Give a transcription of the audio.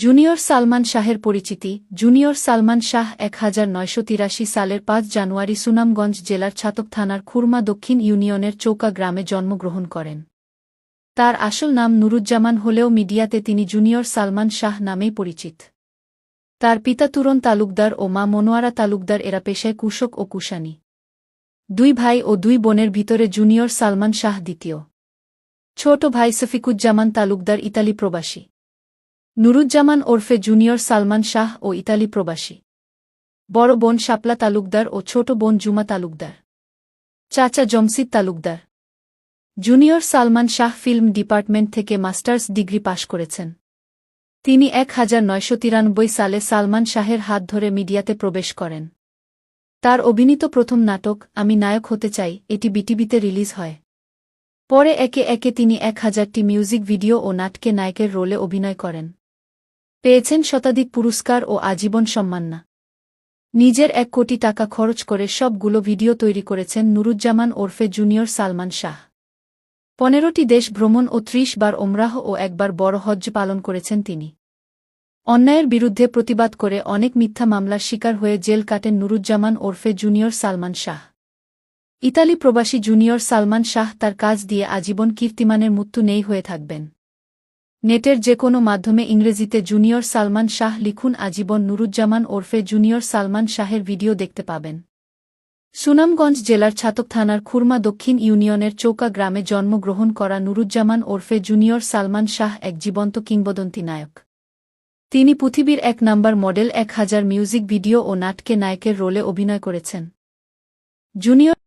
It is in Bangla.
জুনিয়র সালমান শাহের পরিচিতি। জুনিয়র সালমান শাহ 1983 সালের 5 জানুয়ারি সুনামগঞ্জ জেলার ছাতক থানার খুরমা দক্ষিণ ইউনিয়নের চৌকা গ্রামে জন্মগ্রহণ করেন। তার আসল নাম নুরুজ্জামান হলেও মিডিয়াতে তিনি জুনিয়র সালমান শাহ নামেই পরিচিত। তার পিতা তুরন তালুকদার ও মা মনোয়ারা তালুকদার, এরা পেশায় কৃষক ও কুষাণী। 2 ভাই ও 2 বোনের ভিতরে জুনিয়র সালমান শাহ দ্বিতীয়। ছোট ভাই সফিকুজ্জামান তালুকদার ইতালি প্রবাসী। নুরুজ্জামান ওরফে জুনিয়র সালমান শাহ ও ইতালি প্রবাসী। বড় বোন শাপলা তালুকদার ও ছোট বোন জুমা তালুকদার। চাচা Jamshid Talukdar. Junior Salman Shah film department থেকে মাস্টার্স ডিগ্রি পাশ করেছেন। তিনি 1993 সালে সালমান শাহের হাত ধরে মিডিয়াতে প্রবেশ করেন। তার অভিনীত প্রথম নাটক আমি নায়ক হতে চাই এটি বিটিভিতে রিলিজ হয়। পরে একে একে তিনি 1000টি মিউজিক ভিডিও ও নাটকে নায়কের রোলে অভিনয় করেন। পেয়েছেন শতাধিক পুরস্কার ও আজীবন সম্মাননা। নিজের 1 কোটি টাকা খরচ করে সবগুলো ভিডিও তৈরি করেছেন নুরুজ্জামান ওরফে জুনিয়র সালমান শাহ। 15টি দেশ ভ্রমণ ও 30 বার ওমরাহ ও 1 বার বড় হজ্জ পালন করেছেন তিনি। অন্যায়ের বিরুদ্ধে প্রতিবাদ করে অনেক মিথ্যা মামলার শিকার হয়ে জেল কাটেন নুরুজ্জামান ওরফে জুনিয়র সালমান শাহ। ইতালি প্রবাসী জুনিয়র সালমান শাহ তার কাজ দিয়ে আজীবন কীর্তিমানের মৃত্যু নেই হয়ে থাকবেন। নেটের যে কোনো মাধ্যমে ইংরেজিতে জুনিয়র সালমান শাহ লিখুন, আজীবন নুরুজ্জামান ওরফে জুনিয়র সালমান শাহের ভিডিও দেখতে পাবেন। সুনামগঞ্জ জেলার ছাতক থানার খুরমা দক্ষিণ ইউনিয়নের চৌকা গ্রামে জন্মগ্রহণ করা নুরুজ্জামান ওরফে জুনিয়র সালমান শাহ এক জীবন্ত কিংবদন্তি নায়ক। তিনি পৃথিবীর 1 নাম্বার মডেল, 1000 মিউজিক ভিডিও ও নাটকে নায়কের রোলে অভিনয় করেছেন। জুনিয়র